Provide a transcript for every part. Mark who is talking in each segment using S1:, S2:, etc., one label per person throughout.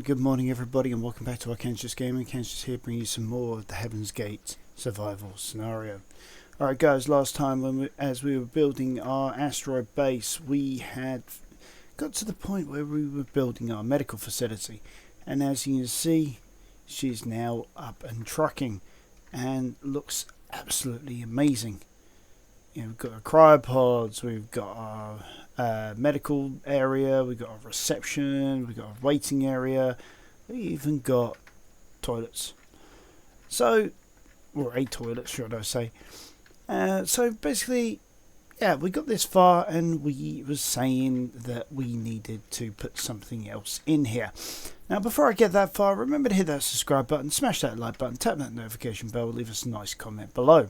S1: good morning everybody, and welcome back to Archangulus Gaming. Archangulus here, bringing you some more of the Heaven's Gate survival scenario. Alright guys, last time as we were building our asteroid base, we had got to the point where we were building our medical facility, and as you can see, she's now up and trucking and looks absolutely amazing. You know, we've got our cryopods, we've got our medical area, we've got our reception, we've got our waiting area, we even got toilets. So, or a toilet, should I say. So basically, yeah, we got this far and we was saying that we needed to put something else in here. Now, before I get that far, remember to hit that subscribe button, smash that like button, tap that notification bell, leave us a nice comment below.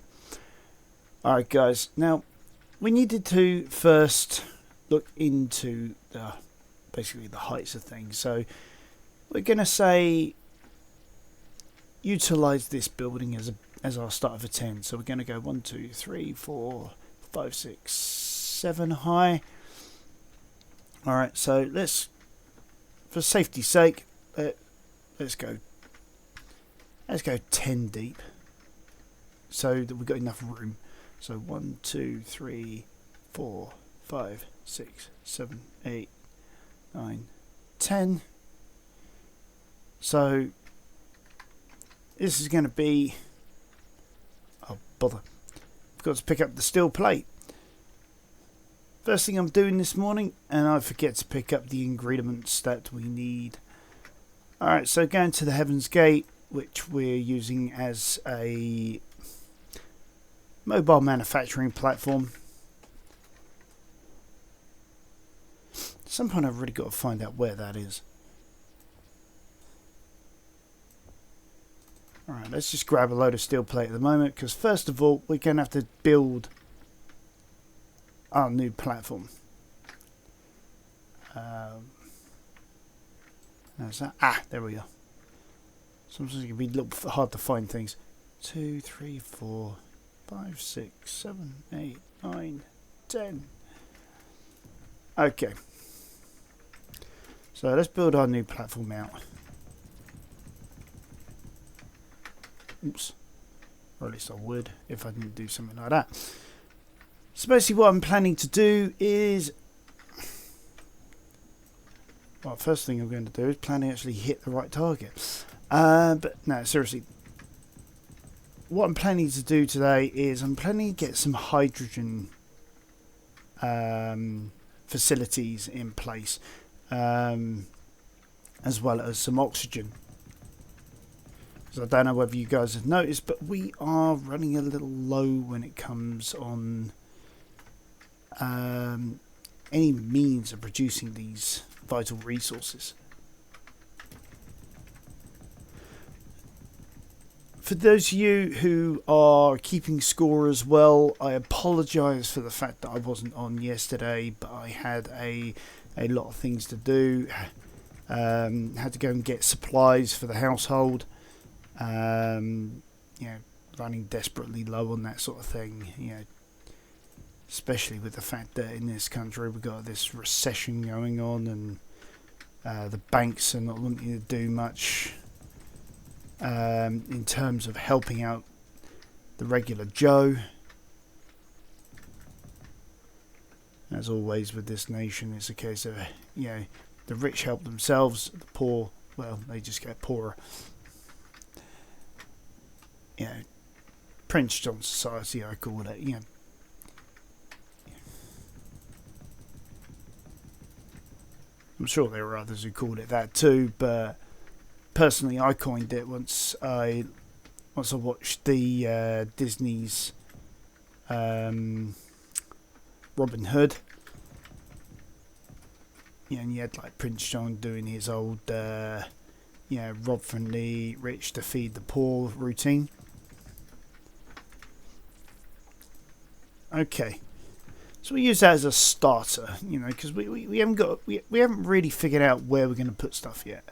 S1: Alright guys, now we needed to first look into basically the heights of things. So we're going to say utilize this building as our start of a 10. So we're going to go 1, 2, 3, 4, 5, 6, 7 high. Alright, so let's, for safety's sake, let's go 10 deep so that we've got enough room. So 1, 2, 3, 4, 5, 6, 7, 8, 9, 10. So this is going to be, oh bother, I've got to pick up the steel plate. First thing I'm doing this morning, and I forget to pick up the ingredients that we need. Alright, so going to the Heaven's Gate, which we're using as a mobile manufacturing platform. At some point I've really got to find out where that is. Alright, let's just grab a load of steel plate at the moment, because first of all we're going to have to build our new platform. How's that? Ah, there we are. Sometimes it can be a little hard to find things. 2, 3, 4, 5, 6, 7, 8, 9, 10. Okay. So let's build our new platform out. Oops. Or at least I would if I didn't do something like that. So basically what I'm planning to do is, well, first thing I'm going to do is plan to actually hit the right target. But no, seriously, what I'm planning to do today is I'm planning to get some hydrogen facilities in place, as well as some oxygen. Because I don't know whether you guys have noticed, but we are running a little low when it comes on any means of producing these vital resources. For those of you who are keeping score as well, I apologise for the fact that I wasn't on yesterday, but I had a lot of things to do. Had to go and get supplies for the household. You know, running desperately low on that sort of thing. You know, especially with the fact that in this country we've got this recession going on, and the banks are not wanting to do much in terms of helping out the regular Joe. As always with this nation, it's a case of, you know, the rich help themselves, the poor, well, they just get poorer. You know, Prince John Society, I call it. You know, I'm sure there are others who called it that too, but personally I coined it once I watched the Disney's Robin Hood. Yeah, and you had like Prince John doing his old you know, rob from the rich to feed the poor routine. Okay, so we use that as a starter, you know, because we haven't really figured out where we're going to put stuff yet.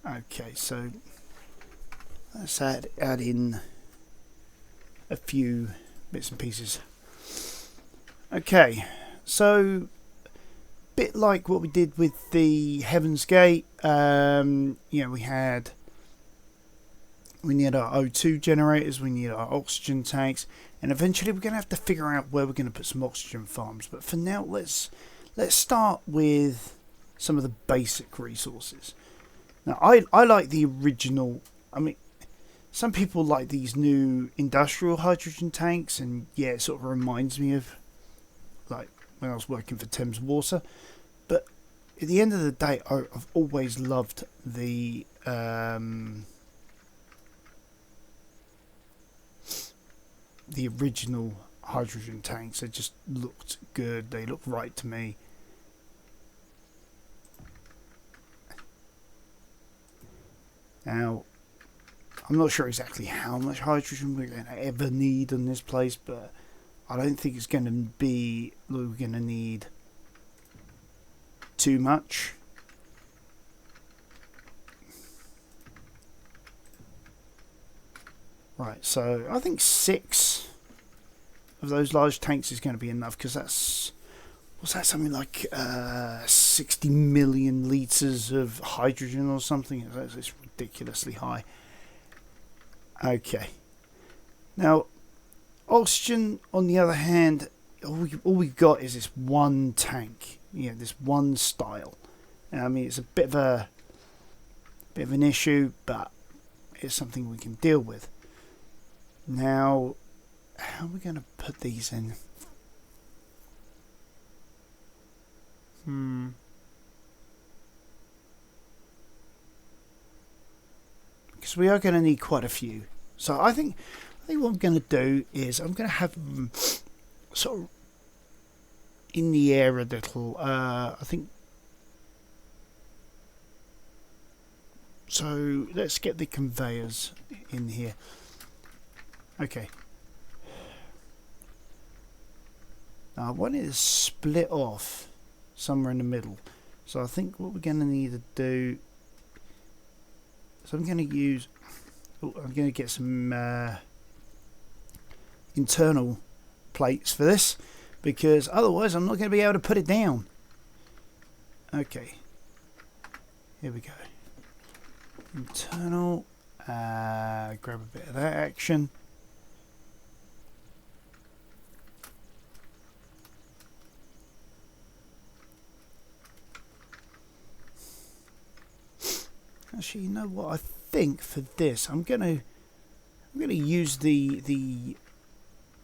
S1: Okay, so let's add in a few bits and pieces. Okay, so bit like what we did with the Heaven's Gate. You know, we need our O2 generators, we need our oxygen tanks, and eventually we're going to have to figure out where we're going to put some oxygen farms. But for now, let's start with some of the basic resources. Now, I like the original. I mean, some people like these new industrial hydrogen tanks, and yeah, it sort of reminds me of like when I was working for Thames Water. But at the end of the day, I've always loved the original hydrogen tanks. They just looked good. They looked right to me. Now, I'm not sure exactly how much hydrogen we're going to ever need in this place, but I don't think it's going to be we're going to need too much. Right, so I think 6 of those large tanks is going to be enough, because that's, what's that, something like 60 million litres of hydrogen or something. It's ridiculously high. Okay. Now, oxygen, on the other hand, all we've got is this one tank. You know, this one style. And I mean, it's a bit of an issue, but it's something we can deal with. Now, how are we going to put these in? Because we are going to need quite a few. So I think what I'm going to do is I'm going to have them sort of in the air a little. I think. So let's get the conveyors in here. Okay. Now I want it to split off somewhere in the middle. So I think what we're going to need to do. So I'm going to use. I'm going to get some internal plates for this, because otherwise I'm not going to be able to put it down. Okay. Here we go. Internal. Grab a bit of that action. Actually, you know what? I think for this, I'm gonna use the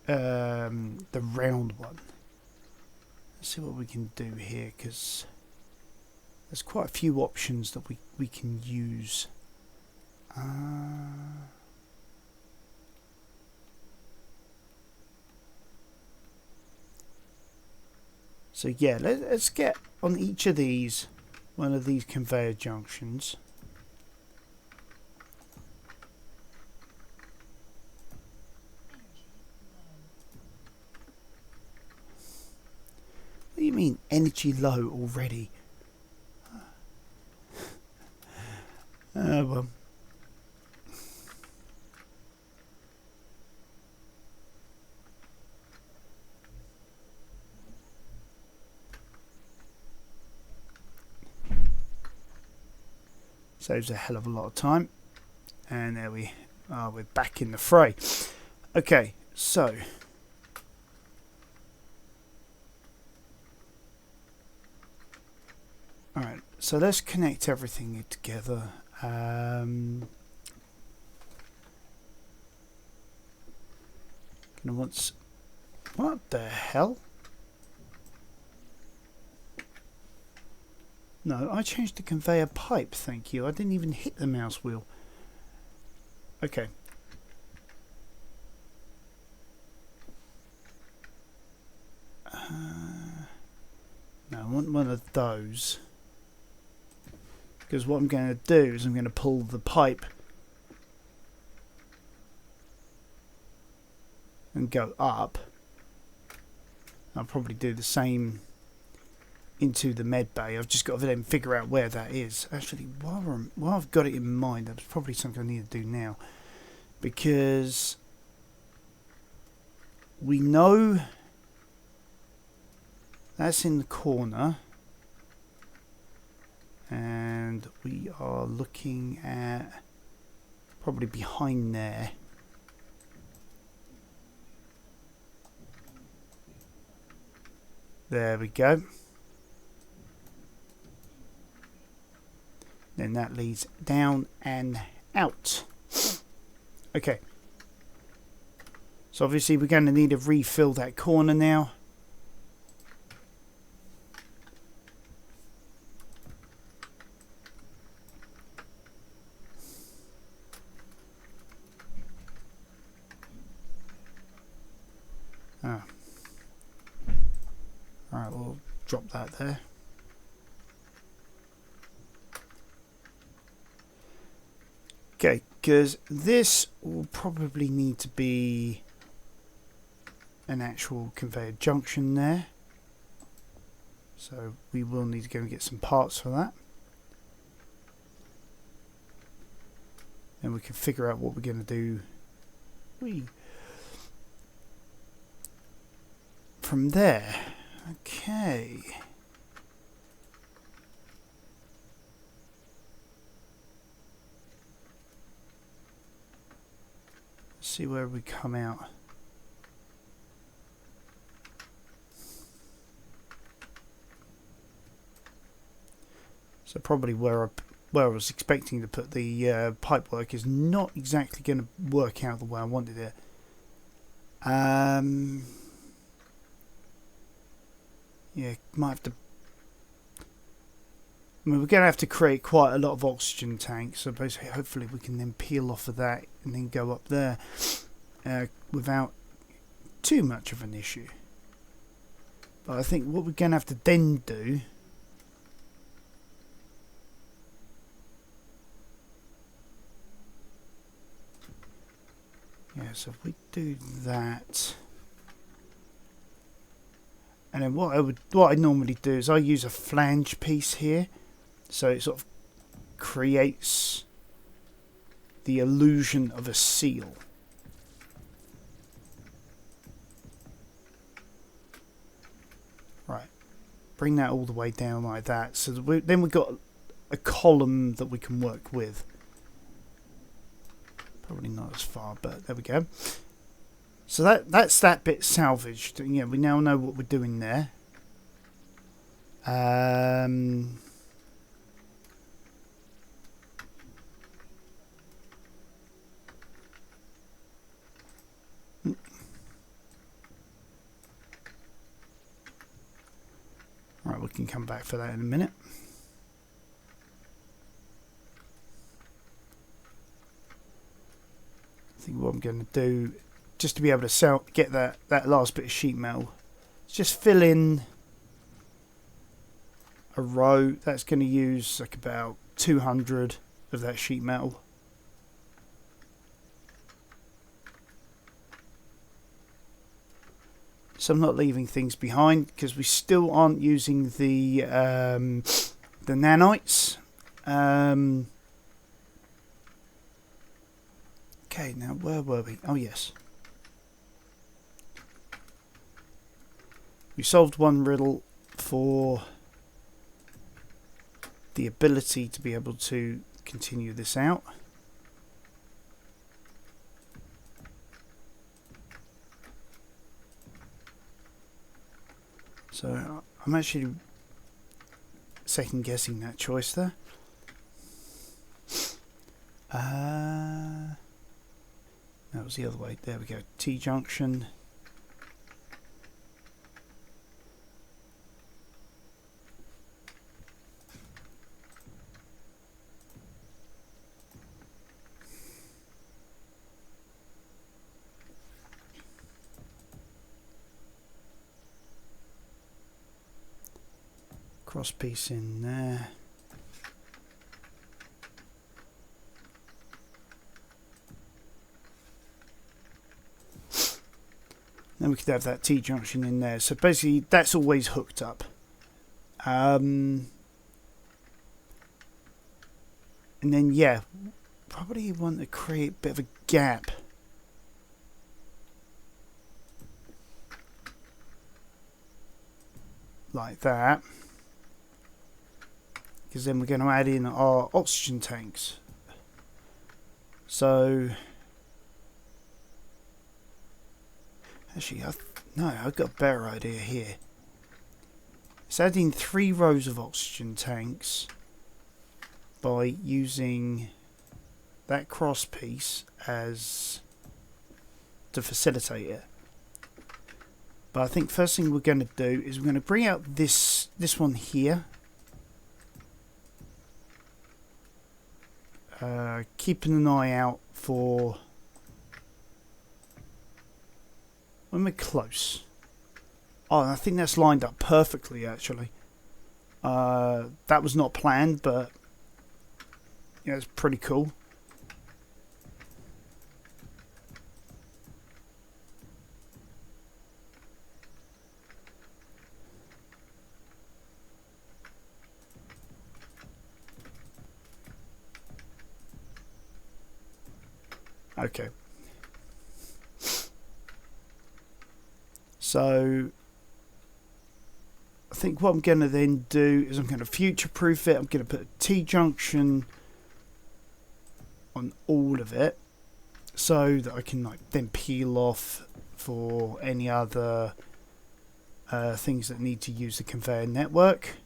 S1: round one. Let's see what we can do here, because there's quite a few options that we can use. So yeah, let's get on each of these one of these conveyor junctions. What do you mean energy low already? Well. Saves a hell of a lot of time. And there we are, we're back in the fray. Okay, so alright, so let's connect everything together. What the hell? No, I changed the conveyor pipe, thank you. I didn't even hit the mouse wheel. Okay. No, I want one of those. Because what I'm going to do is I'm going to pull the pipe and go up. I'll probably do the same into the med bay. I've just got to then figure out where that is. Actually, while I've got it in mind, that's probably something I need to do now, because we know that's in the corner. and we are looking at probably behind there. There we go. Then that leads down and out. Okay. So obviously we're going to need to refill that corner now. Ah. Alright, we'll drop that there. Okay, because this will probably need to be an actual conveyor junction there. So we will need to go and get some parts for that. And we can figure out what we're going to do from there. Okay. Let's see where we come out. So probably where I was expecting to put the pipework is not exactly going to work out the way I wanted it. Yeah, might have to. I mean, we're going to have to create quite a lot of oxygen tanks, so basically, hopefully, we can then peel off of that and then go up there without too much of an issue. But I think what we're going to have to then do. Yeah, so if we do that, and then what I normally do is I use a flange piece here, so it sort of creates the illusion of a seal. Right, bring that all the way down like that, so that then we've got a column that we can work with. Probably not as far, but there we go. So that's that bit salvaged. Yeah, we now know what we're doing there. Right, we can come back for that in a minute. I think what I'm going to do, just to be able to get that last bit of sheet metal, is just fill in a row. That's going to use like about 200 of that sheet metal. So I'm not leaving things behind because we still aren't using the nanites. Okay, now where were we? Oh yes. We solved one riddle for the ability to be able to continue this out. So I'm actually second guessing that choice there. That was the other way. There we go. T-junction. Cross piece in there. Then we could have that T-junction in there. So basically, that's always hooked up. And then, yeah, probably want to create a bit of a gap. Like that. because then we're going to add in our oxygen tanks. So actually, I've got a better idea here. It's adding 3 rows of oxygen tanks by using that cross piece as to facilitate it. But I think first thing we're going to do is we're going to bring out this one here. Keeping an eye out for when we're close. Oh, I think that's lined up perfectly actually. That was not planned, but yeah, it's pretty cool. Okay. So I think what I'm going to then do is I'm going to future-proof it. I'm going to put a T-junction on all of it so that I can then peel off for any other things that need to use the conveyor network.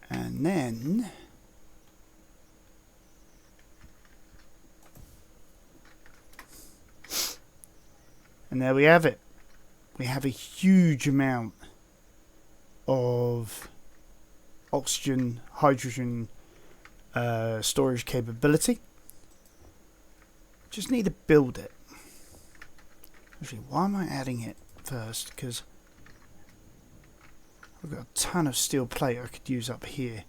S1: And then there we have it. We have a huge amount of oxygen, hydrogen storage capability. Just need to build it. Actually, why am I adding it first? Because I've got a ton of steel plate I could use up here.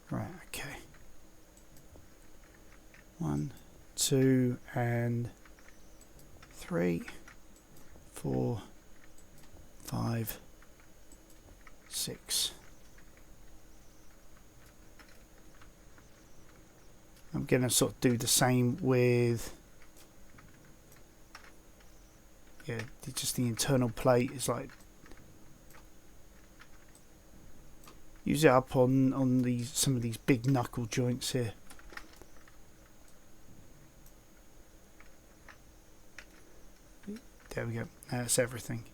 S1: Right, okay. 1, 2, and 3, 4, 5, 6. I'm going to sort of do the same with just the internal plate. Is like use it up on these some of these big knuckle joints here. There we go. That's everything.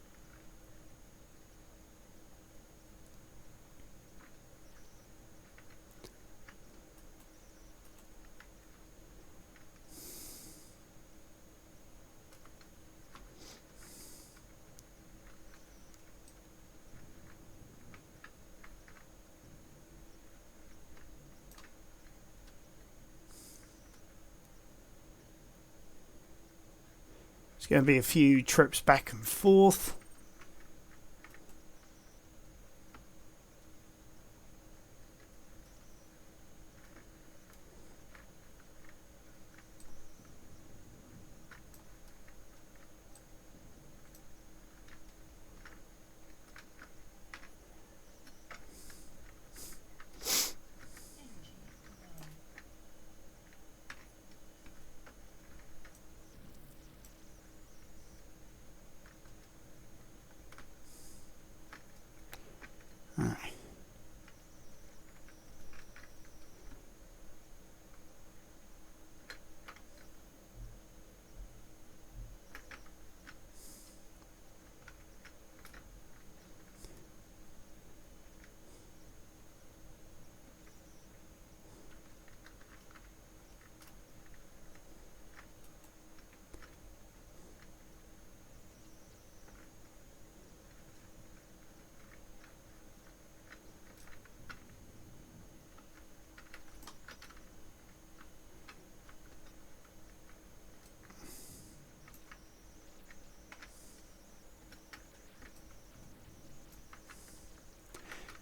S1: It's going to be a few trips back and forth.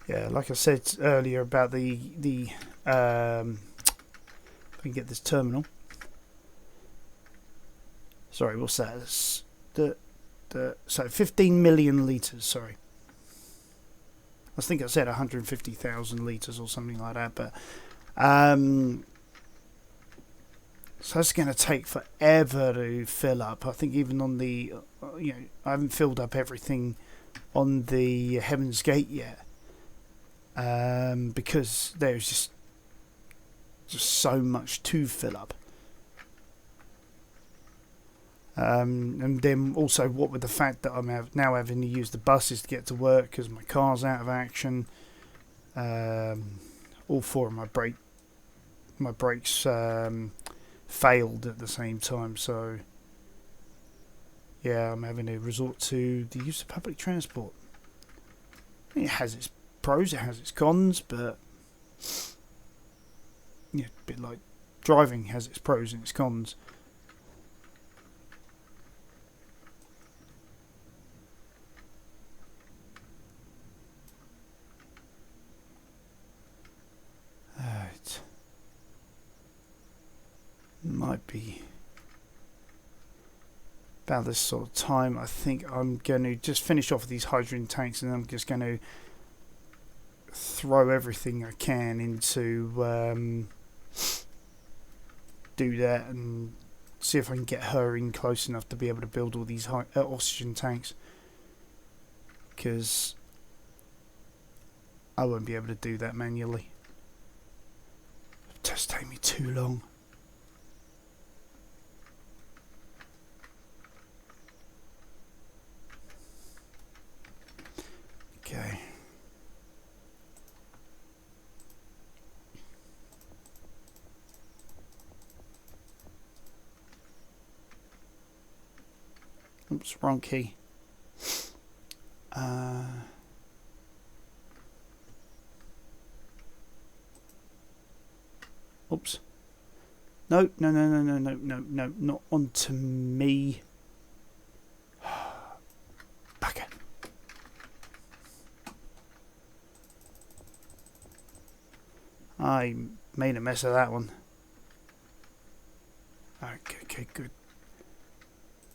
S1: Yeah, like I said earlier about the if I can get this terminal. Sorry, what's that? It's so 15 million litres, sorry. I think I said 150,000 litres or something like that, but So it's going to take forever to fill up. I think even on the, I haven't filled up everything on the Heaven's Gate yet, because there's just so much to fill up. And then also, what with the fact that I'm now having to use the buses to get to work because my car's out of action. All four of my brakes failed at the same time, so yeah, I'm having to resort to the use of public transport. It has its pros, it has its cons, but yeah, a bit like driving has its pros and its cons. It might be about this sort of time. I think I'm going to just finish off these hydrogen tanks, and I'm just going to throw everything I can into do that and see if I can get her in close enough to be able to build all these oxygen tanks, because I won't be able to do that manually. It does take me too long. Okay. Oops, wrong key. Oops. No, not onto me. Bugger. I made a mess of that one. Okay, good.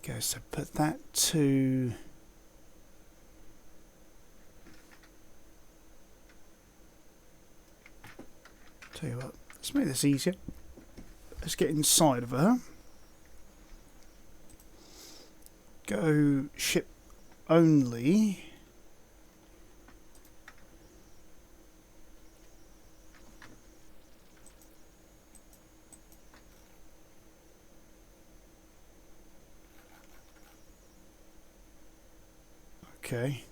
S1: Okay, so put that to... Tell you what, let's make this easier. Let's get inside of her. Go ship only. Okay.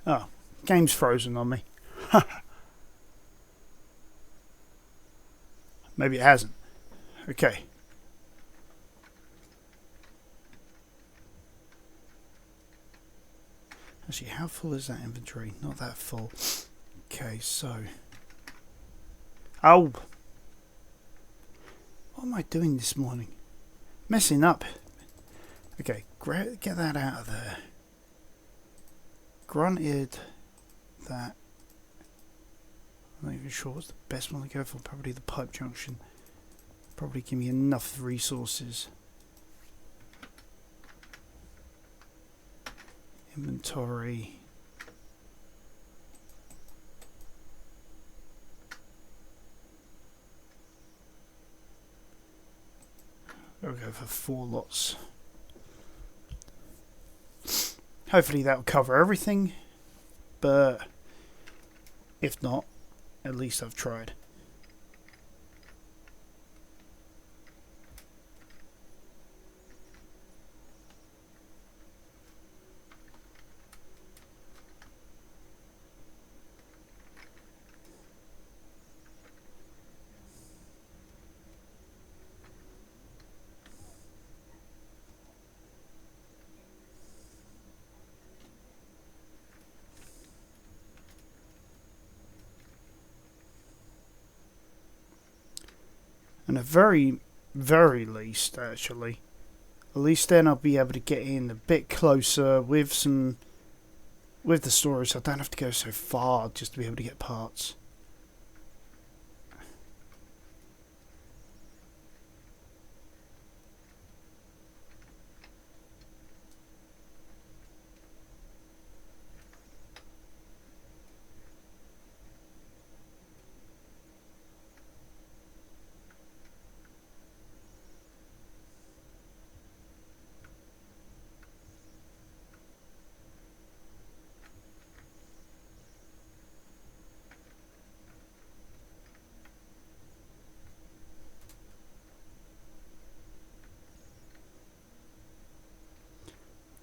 S1: Oh, game's frozen on me. Maybe it hasn't. Okay. Actually, how full is that inventory? Not that full. Okay, so... Oh! What am I doing this morning? Messing up. Okay, get that out of there. Granted that... I'm not even sure what's the best one to go for. Probably the pipe junction. Probably give me enough resources. Inventory. I'll go for 4 lots. Hopefully that'll cover everything, but if not, at least I've tried. And at very, very least, actually, at least then I'll be able to get in a bit closer with the storage. So I don't have to go so far just to be able to get parts.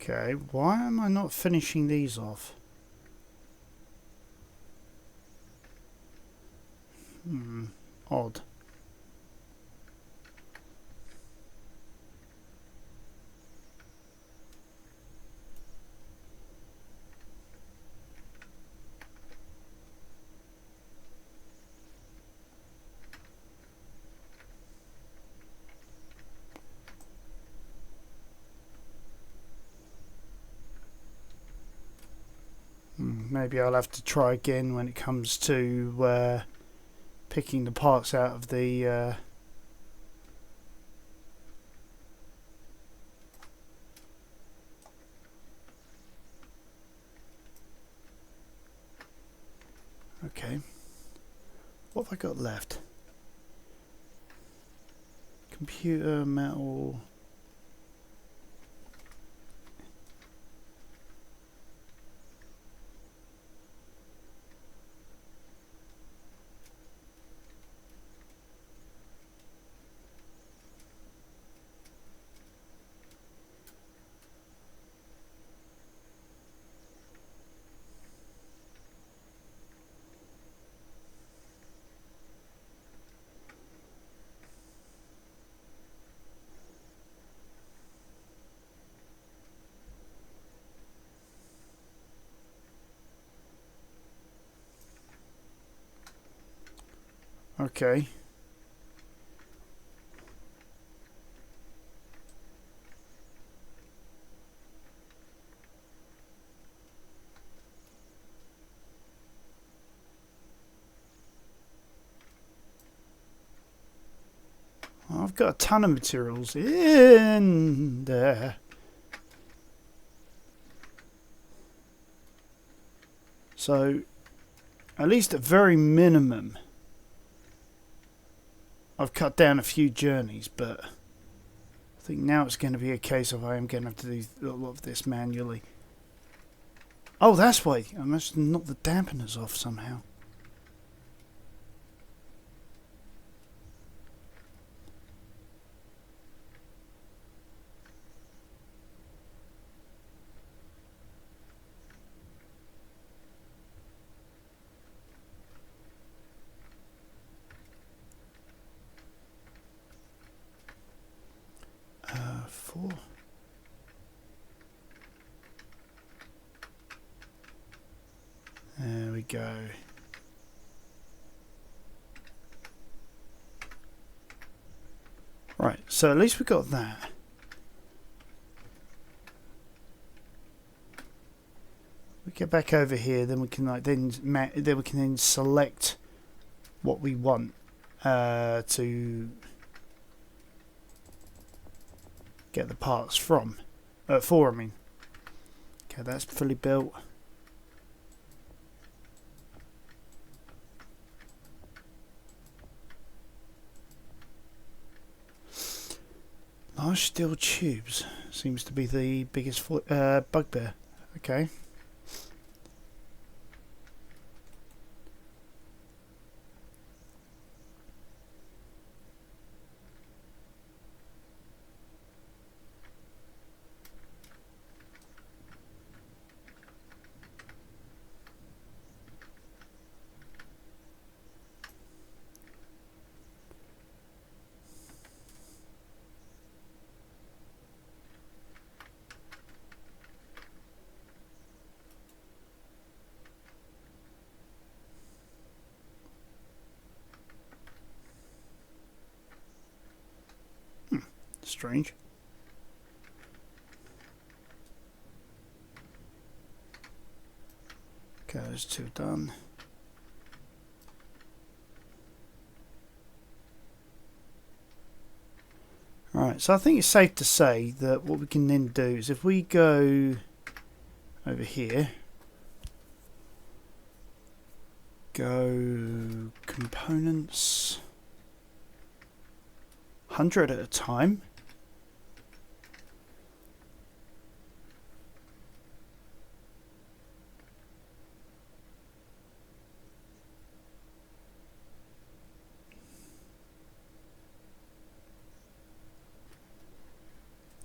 S1: Okay, why am I not finishing these off? Odd. Maybe I'll have to try again when it comes to picking the parts out of the okay. What have I got left? Computer, metal. Okay. I've got a ton of materials in there. So, at least at very minimum, I've cut down a few journeys, but I think now it's going to be a case of I am going to have to do a lot of this manually. Oh, that's why. I must knock the dampeners off somehow. Four. There we go. Right, so at least we got that. We get back over here, then we can then we can then select what we want to get the parts from. For, I mean. Okay, that's fully built. Large steel tubes seems to be the biggest bugbear. Okay. Strange. Okay, those two done. Alright, so I think it's safe to say that what we can then do is if we go over here, go components, 100 at a time.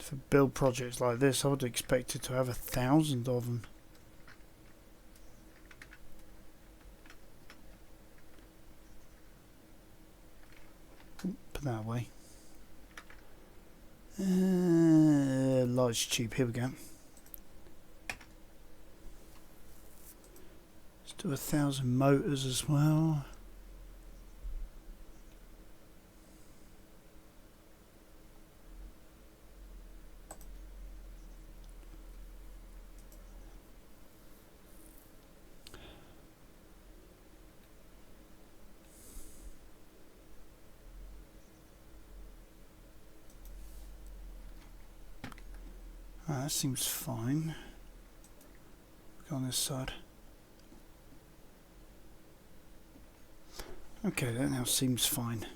S1: For build projects like this, I would expect it to have 1,000 of them. Put that away. Large tube, here we go. Let's do 1,000 motors as well. That seems fine. Go on this side. Okay, that now seems fine.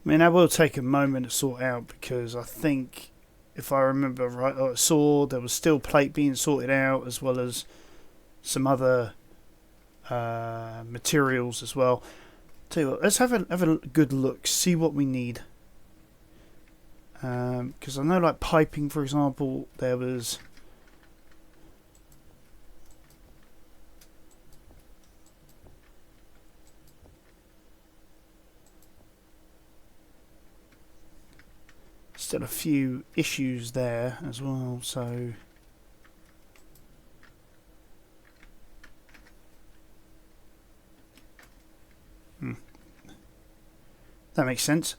S1: I mean, that will take a moment to sort out because I think, if I remember right, I saw there was still plate being sorted out as well as some other materials as well. Tell you what, let's have a good look, see what we need. Because I know, like piping, for example, there was. Still a few issues there as well, so. That makes sense.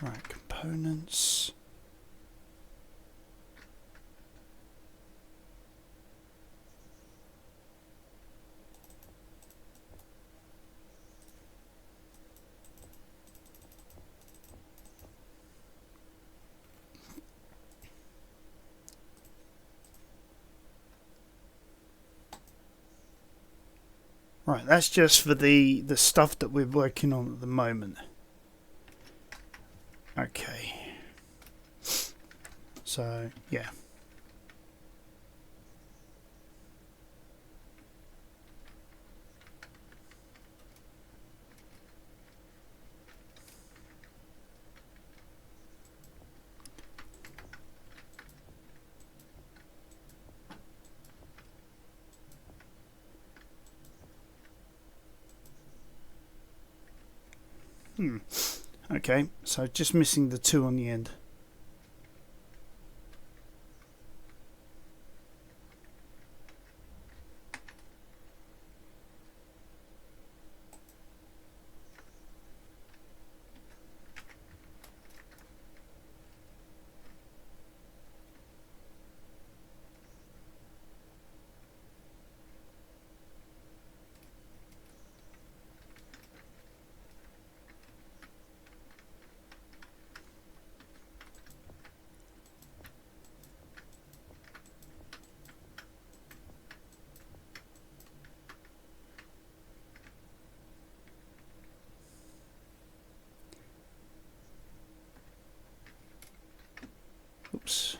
S1: Right, components. Right, that's just for the stuff that we're working on at the moment. Okay. So, yeah. Okay, so just missing the 2 on the end. Oops.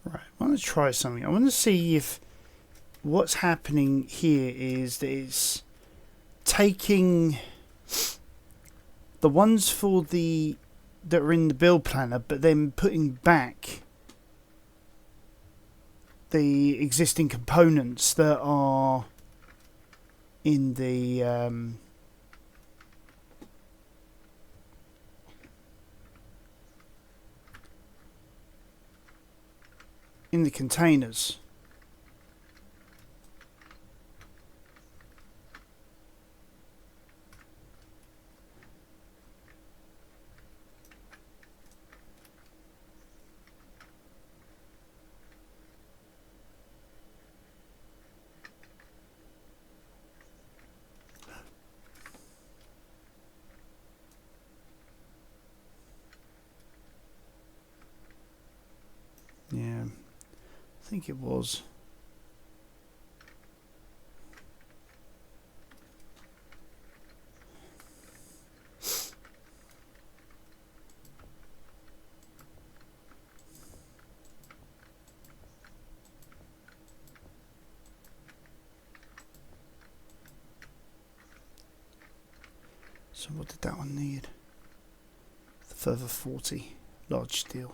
S1: Right, I want to try something. I want to see if what's happening here is that it's taking the ones for the that are in the build planner, but then putting back the existing components that are in the containers. I think it was. So what did that one need? The further 40 large steel.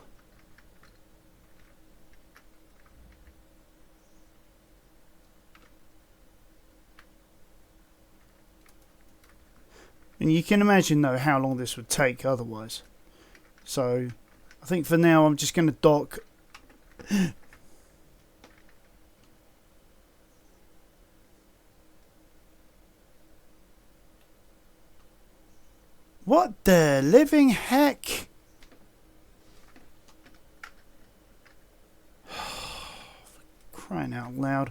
S1: And you can imagine though how long this would take otherwise. So I think for now I'm just going to dock. What the living heck? Crying out loud.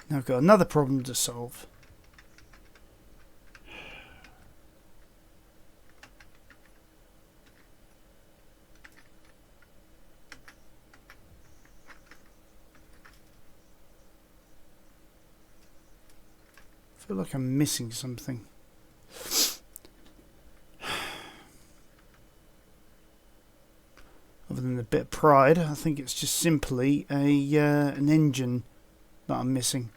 S1: Now I've got another problem to solve. I feel like I'm missing something. Other than a bit of pride, I think it's just simply an engine that I'm missing.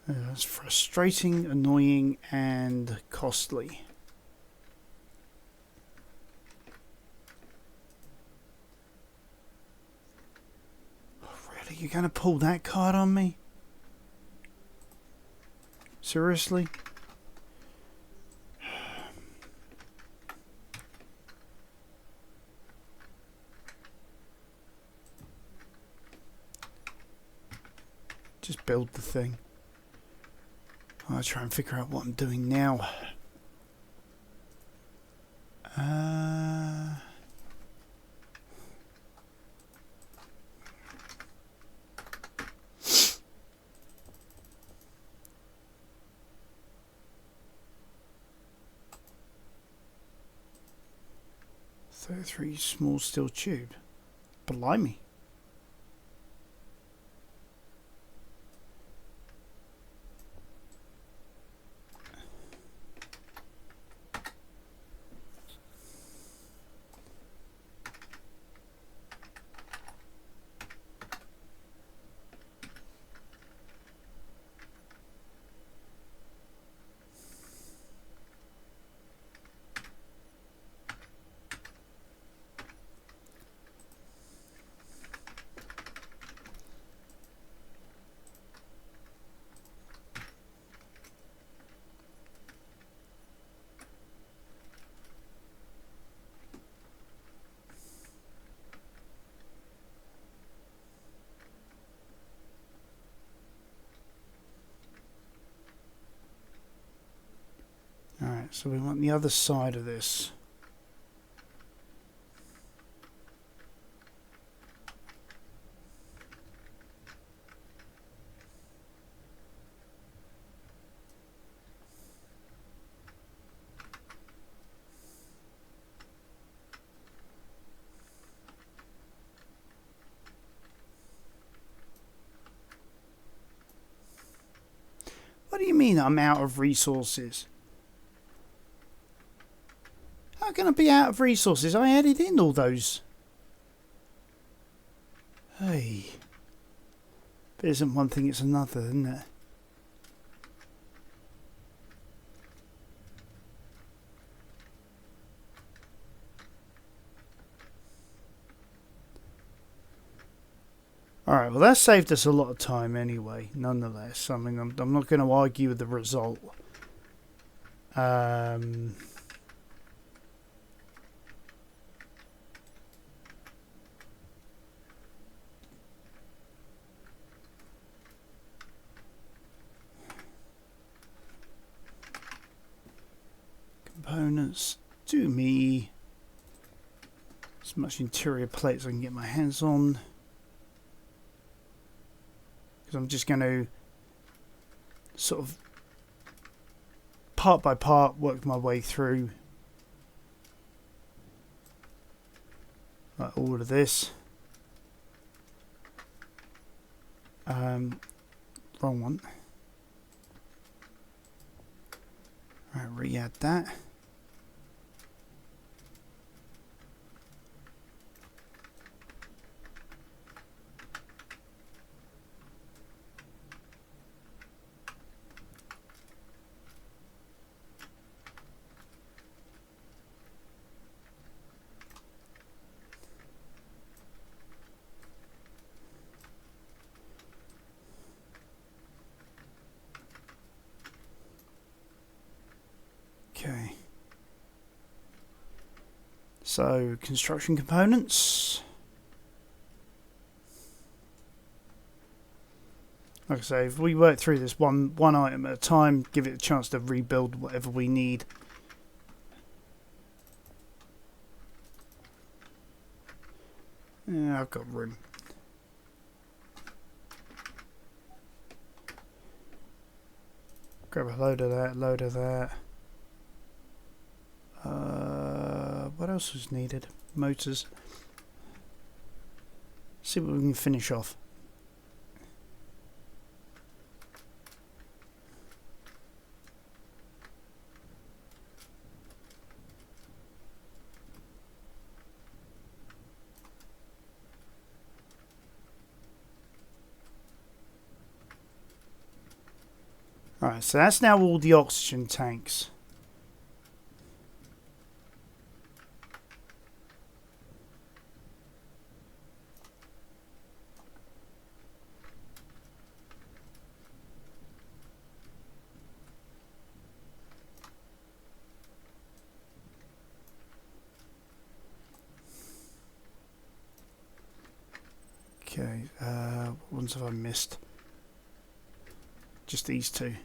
S1: It's frustrating, annoying, and costly. Oh, really? You're going to pull that card on me? Seriously? Just build the thing. I'll try and figure out what I'm doing now. Three small steel tube. Blimey. Alright, so we want the other side of this. What do you mean I'm out of resources? How can I be out of resources? I added in all those. Hey. If it isn't one thing, it's another, isn't it? Alright, well that saved us a lot of time anyway, nonetheless. I mean, I'm not going to argue with the result. Components, do me as much interior plate as I can get my hands on. Because I'm just going to sort of part by part work my way through like all of this. Wrong one. Right, re-add that. Okay. So, construction components. Like I say, if we work through this one item at a time, give it a chance to rebuild whatever we need. Yeah, I've got room. Grab a load of that, load of that. What else was needed? Motors. See what we can finish off. Alright, so that's now all the oxygen tanks. Okay, what ones have I missed? Just these two.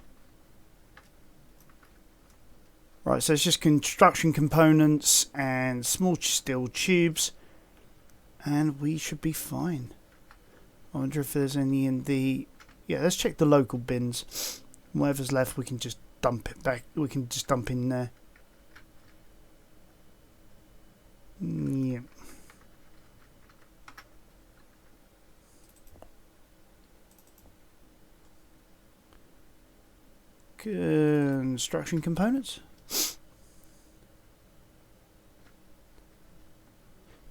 S1: Right, so it's just construction components and small steel tubes, and we should be fine. I wonder if there's any in the... Yeah, let's check the local bins. Whatever's left, we can just dump it back. We can just dump in there. Yeah. Construction components.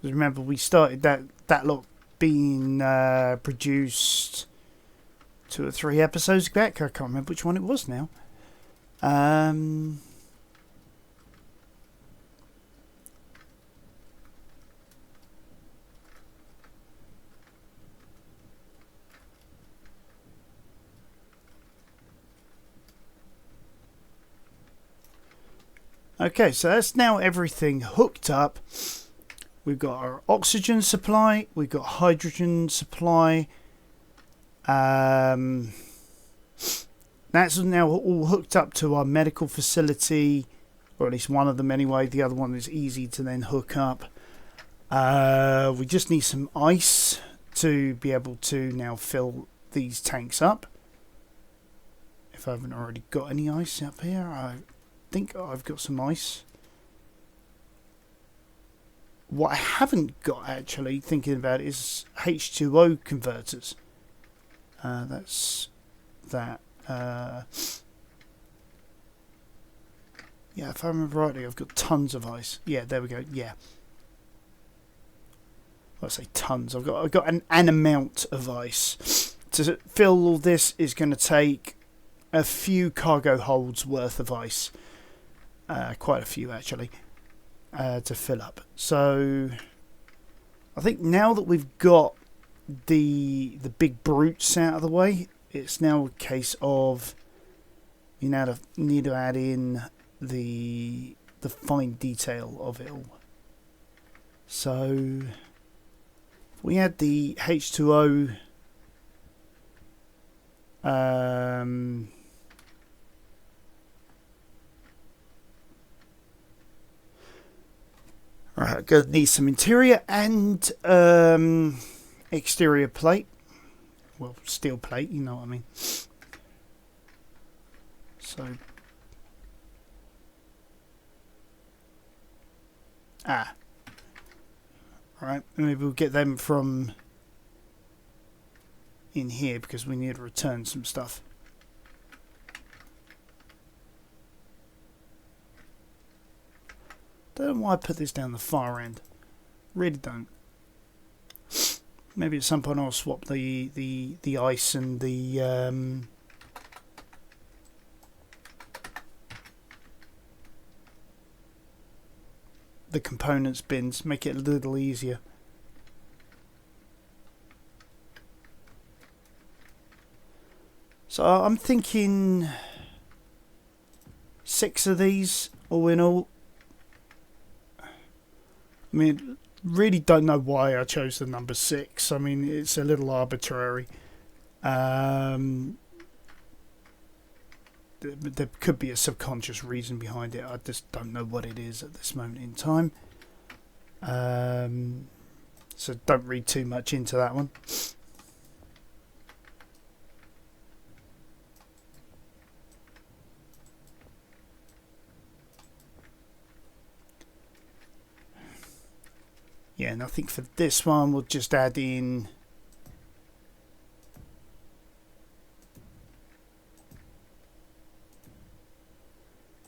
S1: Remember, we started that lot being produced 2 or 3 episodes back. I can't remember which one it was now. Okay, so that's now everything hooked up. We've got our oxygen supply, we've got hydrogen supply. That's now all hooked up to our medical facility, or at least one of them anyway. The other one is easy to then hook up. We just need some ice to be able to now fill these tanks up. If I haven't already got any ice up here, I think I've got some ice. What I haven't got, actually, thinking about it, is H2O converters. That's that. Yeah, if I remember rightly, I've got tons of ice. Yeah, there we go. Yeah. Well, I say tons. I've got an amount of ice. To fill all this is going to take a few cargo holds worth of ice. Quite a few, actually. To fill up. So I think now that we've got the big brutes out of the way, it's now a case of you now need to add in the fine detail of it all. So if we add the H2O Right, gonna need some interior and exterior plate. Well, steel plate, you know what I mean. So Ah. Alright, maybe we'll get them from in here because we need to return some stuff. Don't know why I put this down the far end. Really don't. Maybe at some point I'll swap the ice and the components bins, make it a little easier. So I'm thinking 6 of these all in all. I mean, really don't know why I chose the number 6. I mean, it's a little arbitrary. There could be a subconscious reason behind it. I just don't know what it is at this moment in time. So don't read too much into that one. Yeah, and I think for this one we'll just add in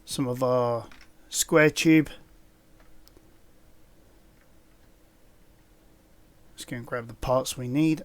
S1: some of our square tube. Let's go and grab the parts we need.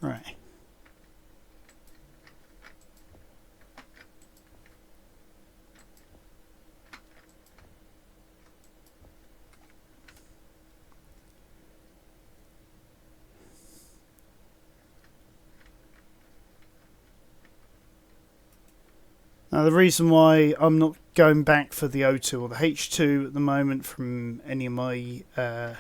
S1: Right. Now the reason why I'm not going back for the O2 or the H2 at the moment from any of my oh.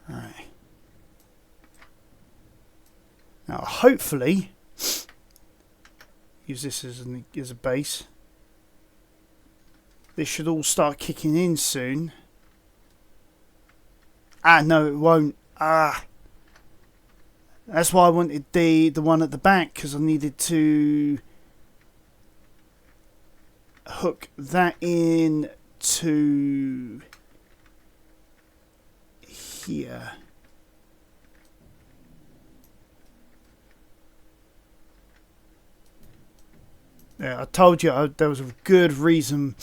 S1: Right. Now hopefully use this as a base. This should all start kicking in soon. Ah, no, it won't. Ah, that's why I wanted the one at the back, because I needed to hook that in to here. Yeah, I told you there was a good reason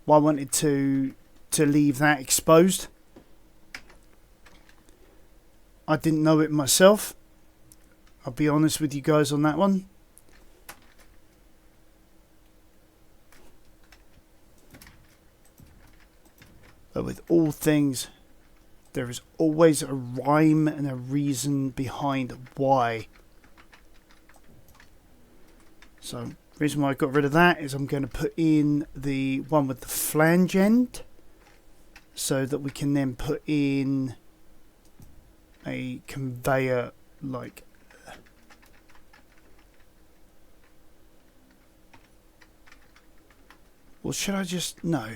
S1: why I wanted to leave that exposed. I didn't know it myself. I'll be honest with you guys on that one. But with all things, there is always a rhyme and a reason behind why. So the reason why I got rid of that is I'm going to put in the one with the flange end, so that we can then put in a conveyor like well, should I just no?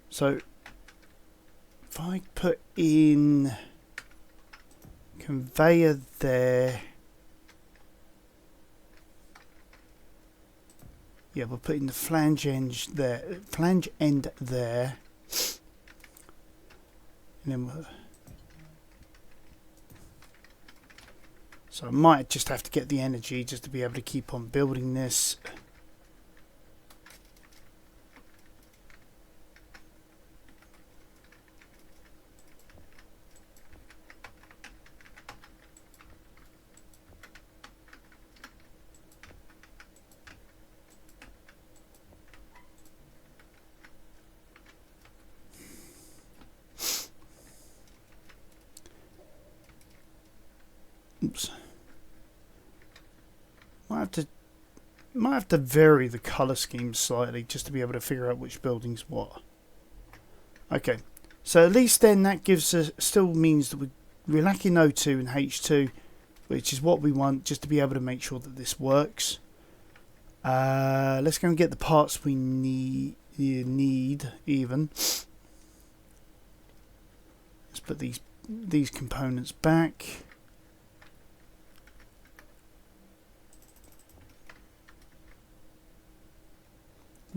S1: So if I put in conveyor there, yeah, we'll put in the flange end there, and then we'll, so I might just have to get the energy just to be able to keep on building this. Oops. might have to vary the colour scheme slightly just to be able to figure out which building's what. Okay, so at least then that gives us, still means that we're lacking O2 and H2, which is what we want just to be able to make sure that this works. Let's go and get the parts we need even. Let's put these components back.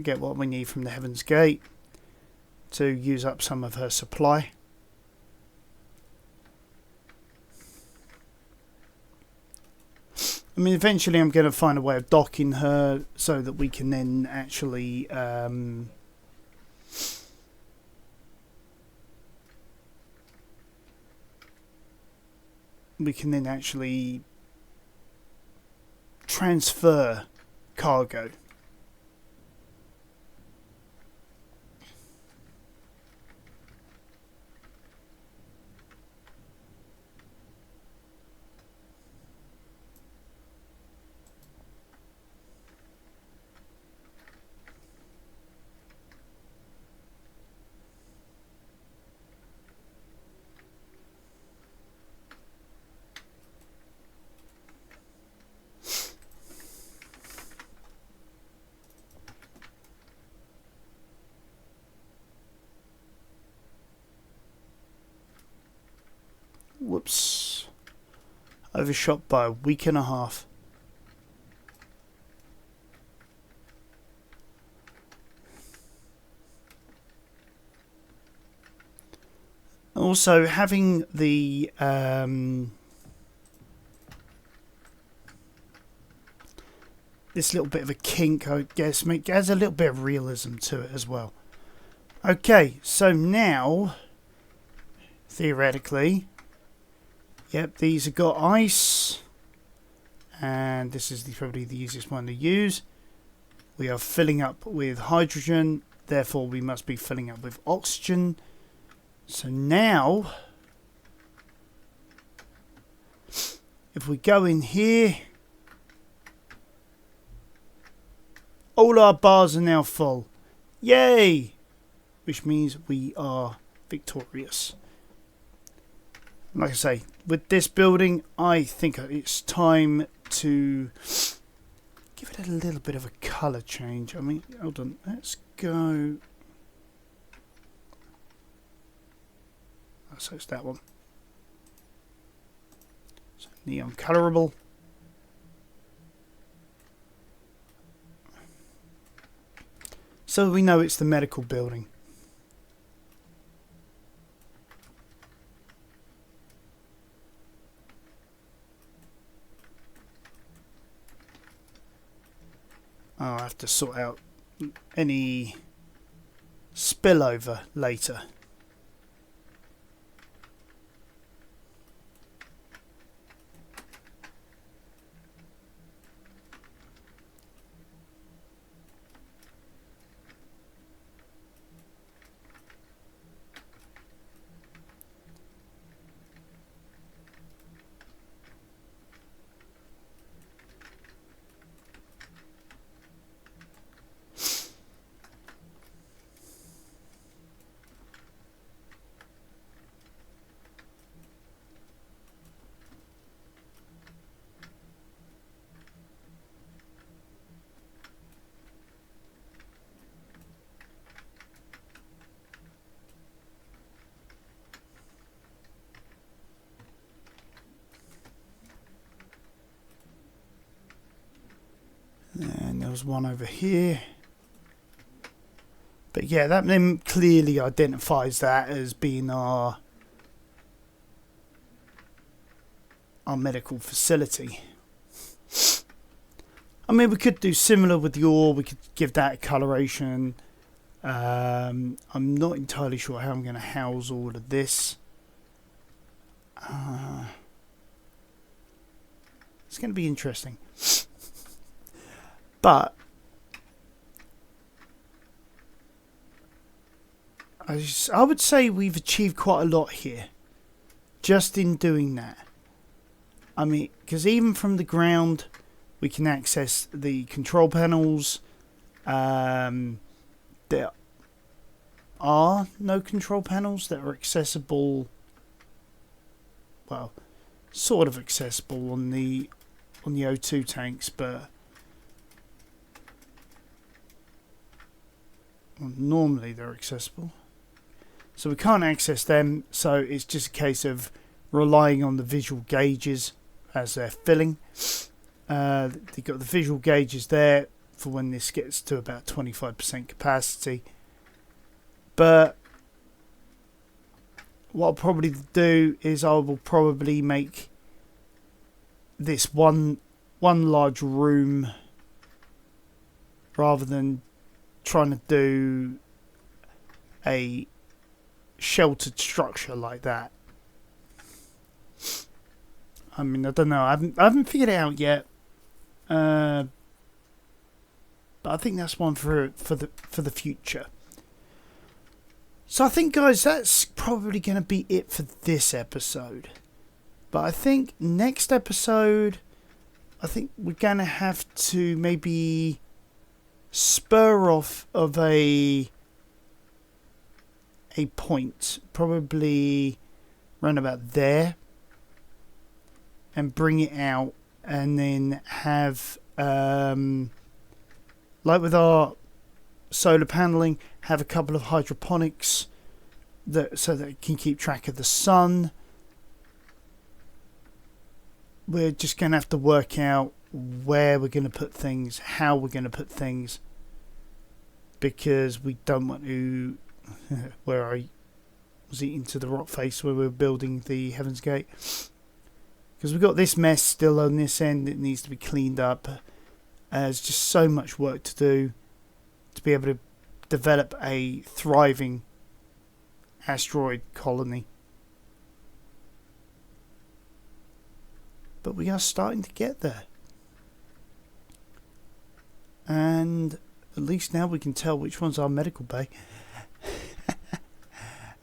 S1: Get what we need from the Heaven's Gate to use up some of her supply. I mean, eventually I'm going to find a way of docking her so that we can then actually transfer cargo. Whoops. Overshot by a week and a half. Also, having the this little bit of a kink, I guess, adds a little bit of realism to it as well. Okay, so now, theoretically, yep, these have got ice, and this is probably the easiest one to use. We are filling up with hydrogen, therefore we must be filling up with oxygen. So now, if we go in here, all our bars are now full. Yay! Which means we are victorious. Like I say, with this building, I think it's time to give it a little bit of a colour change. I mean, hold on, let's go. Oh, so it's that one. So neon colourable. So we know it's the medical building. I'll have to sort out any spillover later. And there was one over here. But yeah, that then clearly identifies that as being our medical facility. I mean, we could do similar with the ore. We could give that a coloration. I'm not entirely sure how I'm going to house all of this. It's going to be interesting. But I would say we've achieved quite a lot here just in doing that. I mean, because even from the ground we can access the control panels. There are no control panels that are accessible, well, sort of accessible on the O2 tanks, but well, normally they're accessible. So we can't access them, so it's just a case of relying on the visual gauges as they're filling. They've got the visual gauges there for when this gets to about 25% capacity. But what I'll probably do is I will probably make this one large room rather than trying to do a sheltered structure like that. I mean, I don't know. I haven't figured it out yet. But I think that's one for the future. So I think, guys, that's probably going to be it for this episode. But I think next episode, I think we're going to have to maybe spur off of a point, probably around about there, and bring it out, and then have, like with our solar paneling, have a couple of hydroponics so that it can keep track of the sun. We're just going to have to work out where we're going to put things, how we're going to put things, because we don't want to where I was eating to the rock face where we were building the Heaven's Gate, because we've got this mess still on this end that needs to be cleaned up. There's just so much work to do to be able to develop a thriving asteroid colony. But we are starting to get there, and at least now we can tell which one's our medical bay.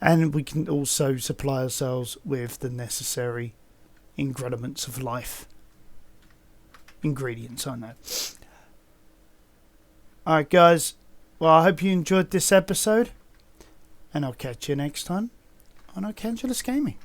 S1: And we can also supply ourselves with the necessary ingredients of life. Ingredients, I know. Alright, guys. Well, I hope you enjoyed this episode. And I'll catch you next time on Archangulus Gaming.